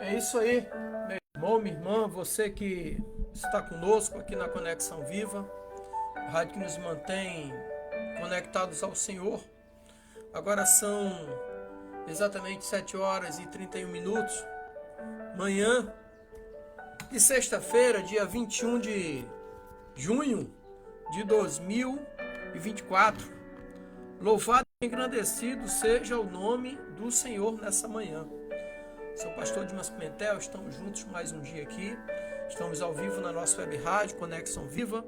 É isso aí, meu irmão, minha irmã, você que está conosco aqui na Conexão Viva, a rádio que nos mantém conectados ao Senhor. Agora são exatamente 7 horas e 31 minutos, manhã de sexta-feira, dia 21 de junho de 2024. Louvado e engrandecido seja o nome do Senhor nessa manhã. Sou o pastor Dimas Pimentel, estamos juntos mais um dia aqui. Estamos ao vivo na nossa web rádio Conexão Viva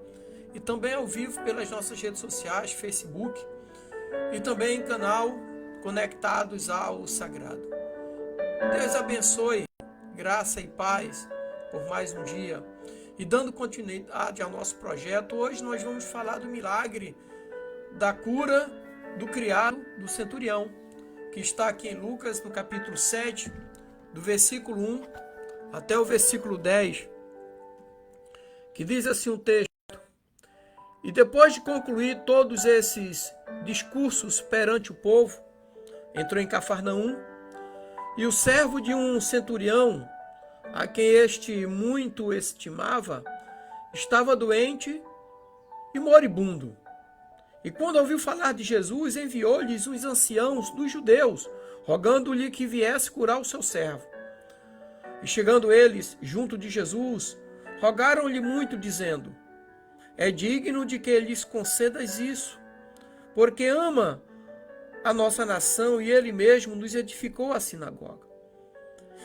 e também ao vivo pelas nossas redes sociais, Facebook e também canal Conectados ao Sagrado. Deus abençoe, graça e paz por mais um dia. E dando continuidade ao nosso projeto, hoje nós vamos falar do milagre da cura do criado do centurião, que está aqui em Lucas, no capítulo 7, do versículo 1 até o versículo 10, que diz assim um texto: E depois de concluir todos esses discursos perante o povo, entrou em Cafarnaum, e o servo de um centurião, a quem este muito estimava, estava doente e moribundo. E quando ouviu falar de Jesus, enviou-lhes os anciãos dos judeus, rogando-lhe que viesse curar o seu servo. E chegando eles junto de Jesus, rogaram-lhe muito, dizendo: É digno de que lhes concedas isso, porque ama a nossa nação e ele mesmo nos edificou a sinagoga.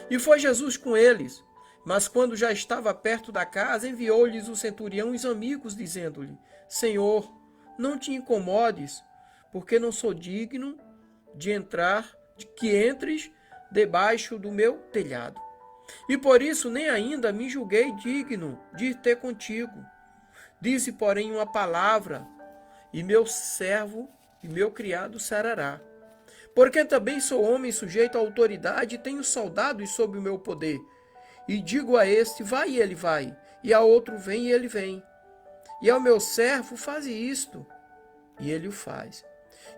E foi Jesus com eles, mas quando já estava perto da casa, enviou-lhes o centurião os amigos, dizendo-lhe: Senhor, não te incomodes, porque não sou digno de que entres debaixo do meu telhado. E por isso nem ainda me julguei digno de ir ter contigo. Dize, porém, uma palavra, e meu servo e meu criado sarará. Porque também sou homem sujeito à autoridade e tenho soldados sob o meu poder. E digo a este, vai, e ele vai, e a outro, vem, e ele vem. E ao meu servo, faze isto, e ele o faz.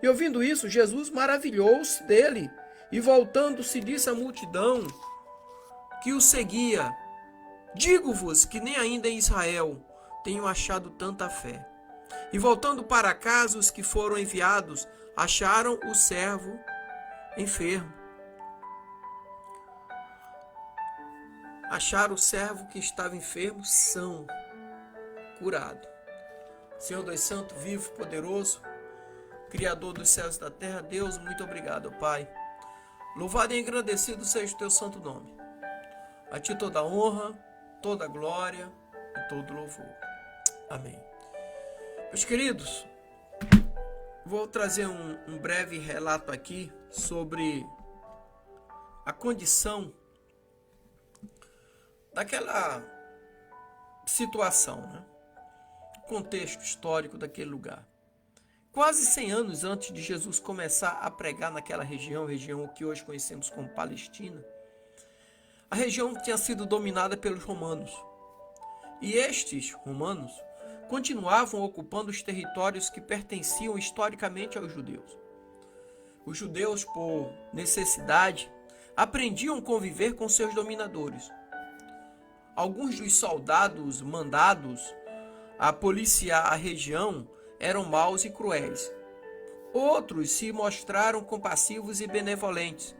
E ouvindo isso, Jesus maravilhou-se dele, e voltando-se disse à multidão que o seguia: Digo-vos que nem ainda em Israel tenho achado tanta fé. E voltando para casa, os que foram enviados acharam o servo enfermo. Acharam o servo que estava enfermo são, curado. Senhor dos santos, vivo, poderoso, Criador dos céus e da terra, Deus, muito obrigado, Pai. Louvado e engrandecido seja o teu santo nome. A ti toda a honra, toda a glória e todo louvor. Amém. Meus queridos, vou trazer um breve relato aqui sobre a condição daquela situação, né? Contexto histórico daquele lugar. Quase 100 anos antes de Jesus começar a pregar naquela região que hoje conhecemos como Palestina, a região tinha sido dominada pelos romanos. E estes romanos continuavam ocupando os territórios que pertenciam historicamente aos judeus. Os judeus, por necessidade, aprendiam a conviver com seus dominadores. Alguns dos soldados mandados a policiar a região eram maus e cruéis. Outros se mostraram compassivos e benevolentes.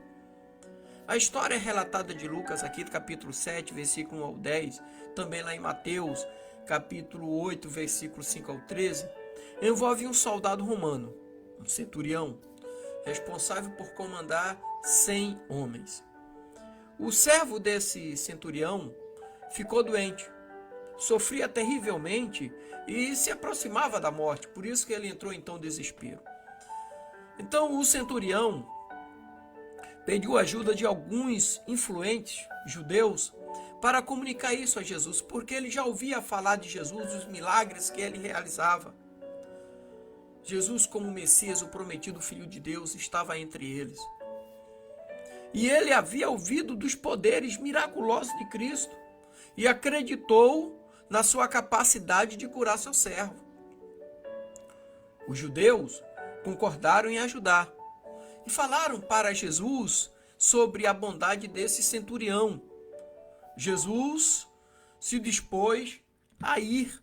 A história relatada de Lucas aqui, do capítulo 7, versículo 1 ao 10, também lá em Mateus, capítulo 8, versículo 5 ao 13, envolve um soldado romano, um centurião, responsável por comandar 100 homens. O servo desse centurião ficou doente, sofria terrivelmente e se aproximava da morte, por isso que ele entrou então em desespero. Então o centurião pediu ajuda de alguns influentes judeus para comunicar isso a Jesus, porque ele já ouvia falar de Jesus, dos milagres que ele realizava. Jesus, como Messias, o prometido Filho de Deus, estava entre eles. E ele havia ouvido dos poderes miraculosos de Cristo e acreditou na sua capacidade de curar seu servo. Os judeus concordaram em ajudar e falaram para Jesus sobre a bondade desse centurião Jesus se dispôs a ir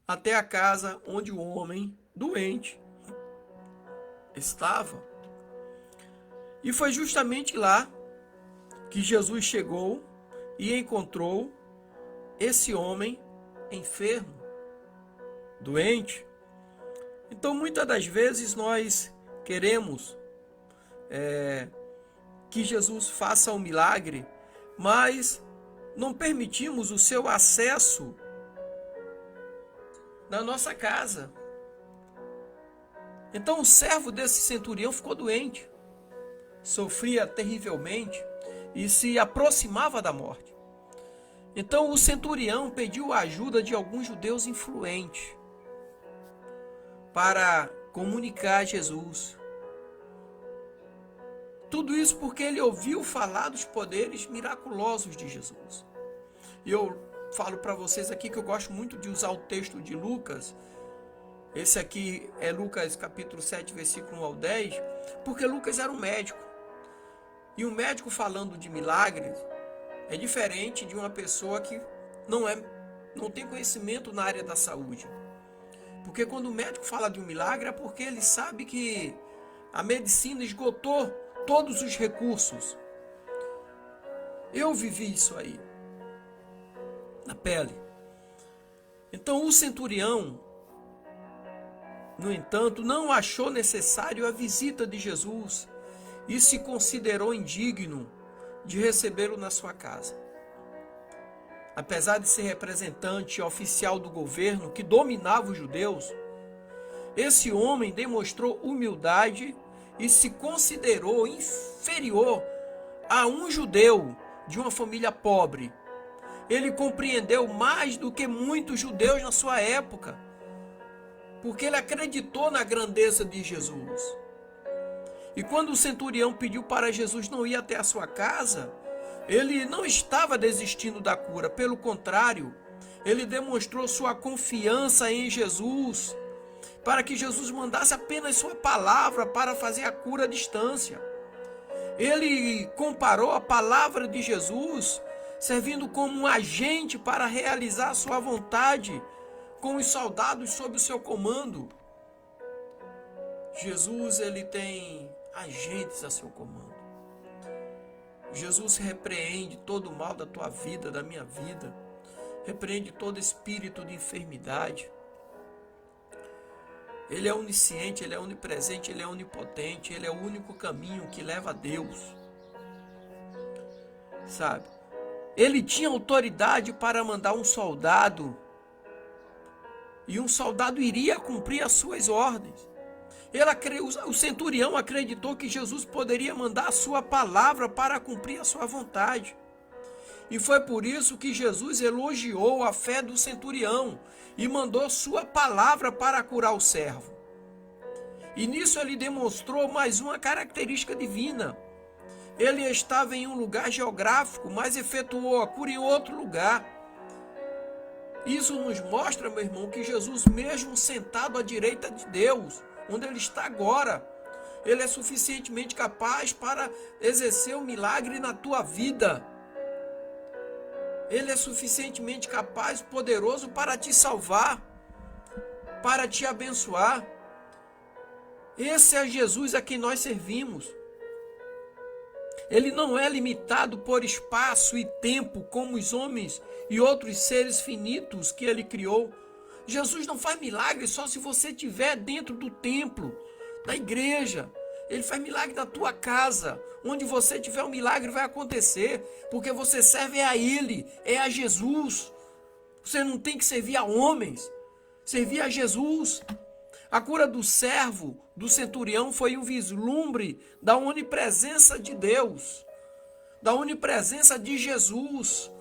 até a casa onde o homem doente estava. E foi justamente lá que Jesus chegou e encontrou esse homem enfermo, doente. Então, muitas das vezes nós queremos que Jesus faça um milagre, mas não permitimos o seu acesso na nossa casa. Então o servo desse centurião ficou doente, sofria terrivelmente e se aproximava da morte. Então o centurião pediu a ajuda de alguns judeus influentes para comunicar a Jesus. Tudo isso porque ele ouviu falar dos poderes miraculosos de Jesus. E eu falo para vocês aqui que eu gosto muito de usar o texto de Lucas. Esse aqui é Lucas capítulo 7, versículo 1 ao 10, porque Lucas era um médico. E um médico falando de milagres é diferente de uma pessoa que não tem conhecimento na área da saúde. Porque quando o médico fala de um milagre é porque ele sabe que a medicina esgotou todos os recursos. Eu vivi isso aí, na pele. Então o centurião, no entanto, não achou necessário a visita de Jesus e se considerou indigno de recebê-lo na sua casa. Apesar de ser representante oficial do governo que dominava os judeus, esse homem demonstrou humildade e se considerou inferior a um judeu de uma família pobre. Ele compreendeu mais do que muitos judeus na sua época, porque ele acreditou na grandeza de Jesus. E quando o centurião pediu para Jesus não ir até a sua casa, ele não estava desistindo da cura, pelo contrário, ele demonstrou sua confiança em Jesus, para que Jesus mandasse apenas sua palavra para fazer a cura à distância. Ele comparou a palavra de Jesus, servindo como um agente para realizar sua vontade, com os soldados sob o seu comando. Jesus, ele tem agentes a seu comando. Jesus repreende todo o mal da tua vida, da minha vida. Repreende todo espírito de enfermidade. Ele é onisciente, ele é onipresente, ele é onipotente, ele é o único caminho que leva a Deus. Sabe? Ele tinha autoridade para mandar um soldado, e um soldado iria cumprir as suas ordens. O centurião acreditou que Jesus poderia mandar a sua palavra para cumprir a sua vontade. E foi por isso que Jesus elogiou a fé do centurião e mandou sua palavra para curar o servo. E nisso ele demonstrou mais uma característica divina. Ele estava em um lugar geográfico, mas efetuou a cura em outro lugar. Isso nos mostra, meu irmão, que Jesus, mesmo sentado à direita de Deus, onde ele está agora, ele é suficientemente capaz para exercer um milagre na tua vida. Ele é suficientemente capaz, poderoso para te salvar, para te abençoar. Esse é Jesus a quem nós servimos. Ele não é limitado por espaço e tempo como os homens e outros seres finitos que ele criou. Jesus não faz milagre só se você estiver dentro do templo, da igreja. Ele faz milagre na tua casa. Onde você tiver, um milagre vai acontecer, porque você serve a Ele, é a Jesus. Você não tem que servir a homens, servir a Jesus. A cura do servo, do centurião, foi um vislumbre da onipresença de Deus, da onipresença de Jesus.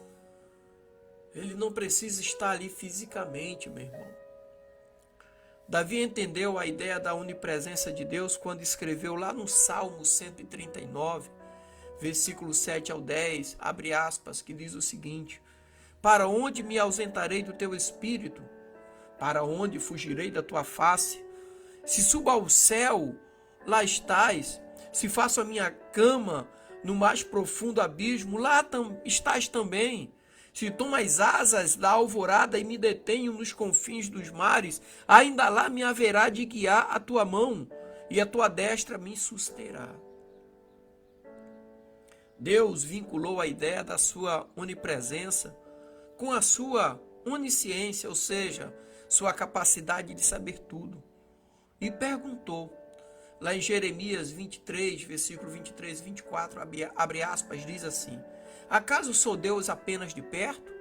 Ele não precisa estar ali fisicamente, meu irmão. Davi entendeu a ideia da onipresença de Deus quando escreveu lá no Salmo 139, versículo 7 ao 10, abre aspas, que diz o seguinte: para onde me ausentarei do teu espírito? Para onde fugirei da tua face? Se subo ao céu, lá estás. Se faço a minha cama no mais profundo abismo, lá estás também. Se tomo as asas da alvorada e me detenho nos confins dos mares, ainda lá me haverá de guiar a tua mão, e a tua destra me susterá. Deus vinculou a ideia da sua onipresença com a sua onisciência, ou seja, sua capacidade de saber tudo. E perguntou, lá em Jeremias 23, versículo 23 e 24, abre aspas, diz assim: acaso sou Deus apenas de perto,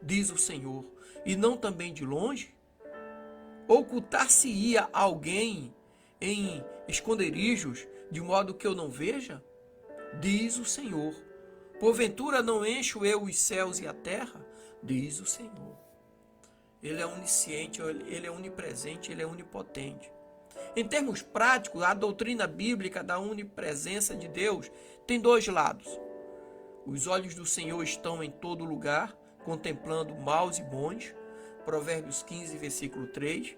diz o Senhor, e não também de longe? Ocultar-se-ia alguém em esconderijos, de modo que eu não veja? Diz o Senhor. Porventura não encho eu os céus e a terra? Diz o Senhor. Ele é onisciente, ele é onipresente, ele é onipotente. Em termos práticos, a doutrina bíblica da onipresença de Deus tem dois lados. Os olhos do Senhor estão em todo lugar, contemplando maus e bons. Provérbios 15, versículo 3.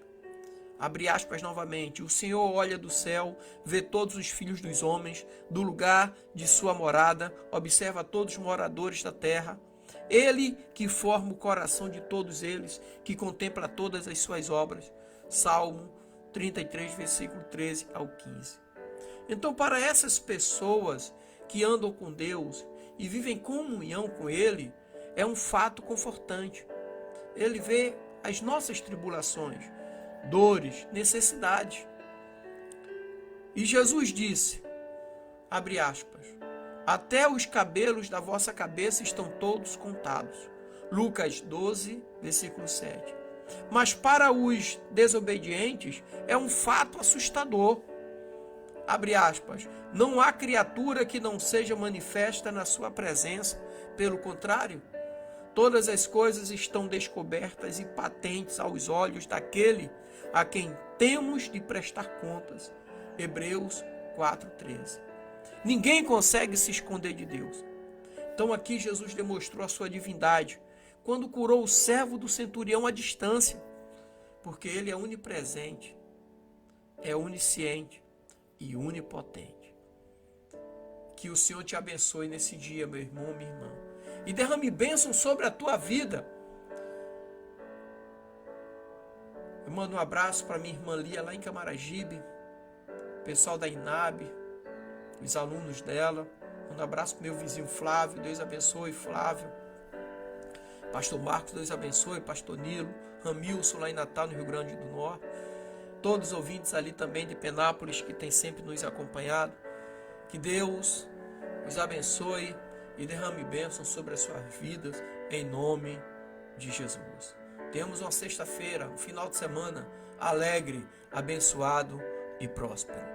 Abre aspas novamente. O Senhor olha do céu, vê todos os filhos dos homens, do lugar de sua morada, observa todos os moradores da terra. Ele que forma o coração de todos eles, que contempla todas as suas obras. Salmo 33, versículo 13 ao 15. Então, para essas pessoas que andam com Deus e vivem em comunhão com Ele, é um fato confortante. Ele vê as nossas tribulações, dores, necessidades. E Jesus disse, abre aspas, até os cabelos da vossa cabeça estão todos contados. Lucas 12, versículo 7. Mas para os desobedientes é um fato assustador. Abre aspas, não há criatura que não seja manifesta na sua presença. Pelo contrário, todas as coisas estão descobertas e patentes aos olhos daquele a quem temos de prestar contas. Hebreus 4:13. Ninguém consegue se esconder de Deus. Então aqui Jesus demonstrou a sua divindade quando curou o servo do centurião à distância, porque ele é onipresente, é onisciente e onipotente. Que o Senhor te abençoe nesse dia, meu irmão, minha irmã, e derrame bênção sobre a tua vida. Eu mando um abraço para minha irmã Lia lá em Camaragibe, pessoal da INAB, os alunos dela. Mando um abraço para meu vizinho Flávio, Deus abençoe Flávio. Pastor Marcos, Deus abençoe. Pastor Nilo, Ramilson lá em Natal, no Rio Grande do Norte. Todos os ouvintes ali também de Penápolis que têm sempre nos acompanhado. Que Deus os abençoe e derrame bênção sobre as suas vidas, em nome de Jesus. Temos uma sexta-feira, um final de semana alegre, abençoado e próspero.